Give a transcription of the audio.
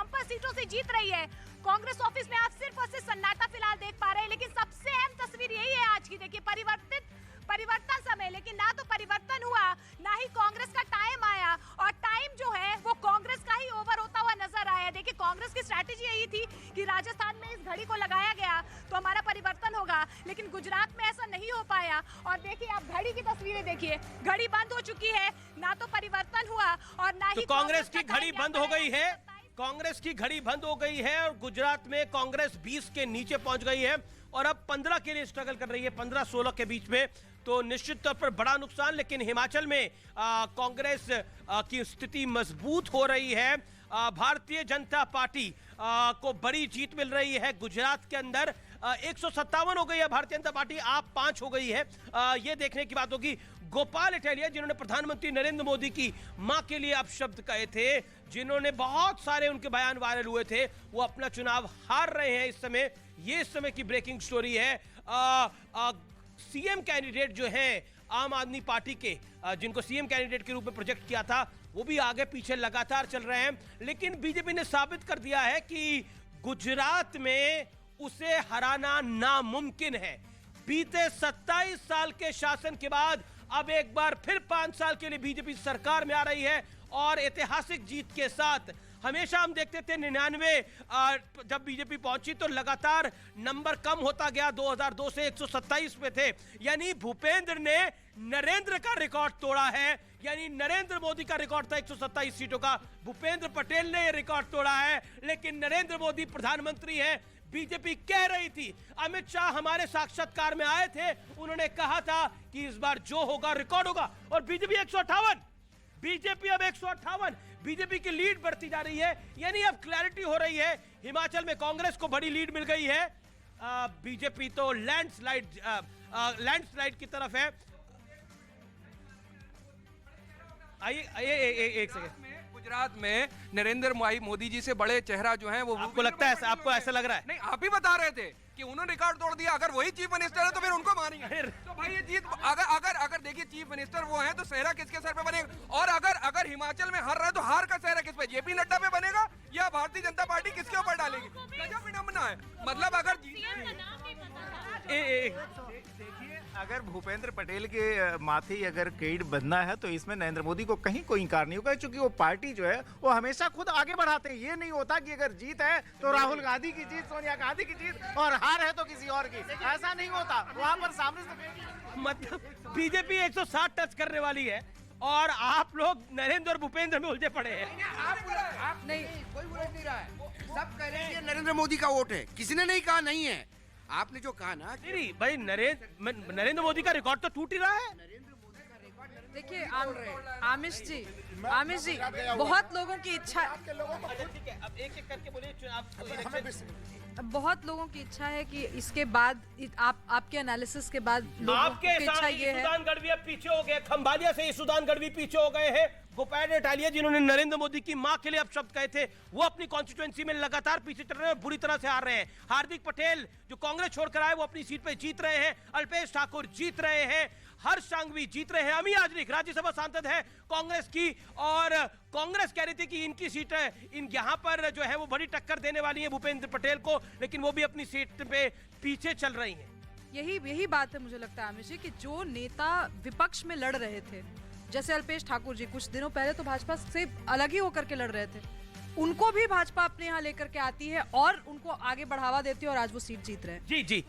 Bumper सीटों से जीत रही है। कांग्रेस ऑफिस में आप सिर्फ और सिर्फ सन्नाटा फिलहाल देख पा रहे हैं, लेकिन सबसे अहम तस्वीर यही है आज की। देखिए, परिवर्तन समय, लेकिन ना तो परिवर्तन हुआ, ना ही कांग्रेस का टाइम आया, और टाइम जो है वो कांग्रेस का ही ओवर होता हुआ नजर आया। देखिए, कांग्रेस की स्ट्रैटेजी यही थी कि राजस्थान में इस घड़ी को लगाया गया तो हमारा परिवर्तन होगा, लेकिन गुजरात में ऐसा नहीं हो पाया। और देखिए, आप घड़ी की तस्वीरें देखिए, घड़ी बंद हो चुकी है, ना तो परिवर्तन हुआ और ना ही कांग्रेस की घड़ी बंद हो गई है। कांग्रेस की घड़ी बंद हो गई है और गुजरात में कांग्रेस 20 के नीचे पहुंच गई है और अब 15 के लिए स्ट्रगल कर रही है, 15-16 के बीच में। तो निश्चित तौर पर बड़ा नुकसान, लेकिन हिमाचल में कांग्रेस की स्थिति मजबूत हो रही है। भारतीय जनता पार्टी को बड़ी जीत मिल रही है। गुजरात के अंदर 157 हो गई है भारतीय जनता पार्टी, आप 5 हो गई है। ये देखने की बात होगी। गोपाल इटालिया, जिन्होंने प्रधानमंत्री नरेंद्र मोदी की मां के लिए अपशब्द कहे थे, जिन्होंने बहुत सारे उनके बयान वायरल हुए थे, वो अपना चुनाव हार रहे हैं इस समय। ये इस समय की ब्रेकिंग स्टोरी है। सीएम कैंडिडेट जो है आम आदमी पार्टी के, जिनको सीएम कैंडिडेट के रूप में प्रोजेक्ट किया था, वो भी आगे पीछे लगातार चल रहे हैं। लेकिन बीजेपी ने साबित कर दिया है कि गुजरात में उसे हराना नामुमकिन है। बीते 27 साल के शासन के बाद अब एक बार फिर 5 साल के लिए बीजेपी सरकार में आ रही है और ऐतिहासिक जीत के साथ। हमेशा हम देखते थे 99 जब बीजेपी पहुंची तो लगातार नंबर कम होता गया, 2002 से 127 पे थे। यानी भूपेंद्र ने नरेंद्र का रिकॉर्ड तोड़ा है। यानी नरेंद्र मोदी का रिकॉर्ड था 127 सीटों का, भूपेंद्र पटेल ने यह रिकॉर्ड तोड़ा है। लेकिन नरेंद्र मोदी प्रधानमंत्री हैं। बीजेपी कह रही थी, अमित शाह हमारे साक्षात्कार में आए थे, उन्होंने कहा था कि इस बार जो होगा रिकॉर्ड होगा, और बीजेपी 158, बीजेपी अब 158, बीजेपी की लीड बढ़ती जा रही है। यानी अब क्लैरिटी हो रही है। हिमाचल में कांग्रेस को बड़ी लीड मिल गई है, बीजेपी तो लैंडस्लाइड की तरफ है। आइए एक सेकंड। गुजरात में नरेंद्र मोदी जी से बड़े चेहरा जो हैं वो, आपको लगता है, आपको ऐसा लग रहा है? नहीं, आप ही बता रहे थे कि उन्होंने रिकॉर्ड तोड़ दिया। अगर वही चीफ मिनिस्टर है तो फिर उनको मारेंगे। तो भाई ये जीत, अगर देखिए चीफ मिनिस्टर वो है तो सेहरा किसके सर पे बनेगा? और अगर हिमाचल में हार रहा है तो हार का सेहरा किस पे? जेपी नड्डा पे बनेगा या भारतीय जनता पार्टी किसके ऊपर डालेगी? गजब विडंबना है। मतलब अगर देखिए, अगर भूपेंद्र पटेल के माथे अगर कीड़ बंधना है तो इसमें नरेंद्र मोदी को कहीं कोई इंकार नहीं होगा, क्योंकि वो पार्टी जो है वो हमेशा खुद आगे बढ़ाते हैं। ये नहीं होता कि अगर जीत है तो राहुल गांधी की जीत, सोनिया गांधी की जीत, और हार है तो किसी और की। ऐसा नहीं होता, वहां पर सामने से। मतलब बीजेपी 160 टच करने वाली है और आप लोग नरेंद्र और भूपेंद्र में उलझे पड़े हैं। आप नहीं, कोई उलझ नहीं रहा है। सब कह रहे हैं ये नरेंद्र मोदी का वोट है, किसी ने नहीं कहा नहीं है। आपने जो कहा ना, नहीं भाई, नरेंद्र मोदी का रिकॉर्ड तो टूट ही रहा है। देखिए आमिश जी, बहुत लोगों की इच्छा, ठीक है, अब एक करके बोलिए। बहुत लोगों की इच्छा है कि इसके बाद आपके एनालिसिस के बाद आपके की इच्छा ये है। सुदान गढ़वी अब पीछे हो गए, खंभालिया से सुदान गढ़वी पीछे हो गए हैं। गोपाल इटालिया, जिन्होंने नरेंद्र मोदी की मां के लिए अपशब्द कहे थे, वो अपनी कॉन्स्टिट्यूएंसी में लगातार पीछे चल रहे हैं और बुरी तरह से हार रहे हैं। हार्दिक पटेल जो कांग्रेस छोड़कर आए वो अपनी सीट पे जीत रहे हैं, अल्पेश ठाकुर जीत रहे हैं, हर्ष सांघवी जीत रहे हैं, अमी याजनिक राज्यसभा सांसद है कांग्रेस की, और कांग्रेस कह रही थी कि इनकी सीट यहाँ पर जो है वो बड़ी टक्कर देने वाली है भूपेंद्र पटेल को, लेकिन वो भी अपनी सीट पे पीछे चल रही हैं। यही बात है, मुझे लगता है आमिश जी, कि जो नेता विपक्ष में लड़ रहे थे, जैसे अल्पेश ठाकुर जी कुछ दिनों पहले तो भाजपा से अलग ही होकर के लड़ रहे थे, उनको भी भाजपा अपने यहाँ लेकर के आती है और उनको आगे बढ़ावा देती है और आज वो सीट जीत रहे हैं। जी।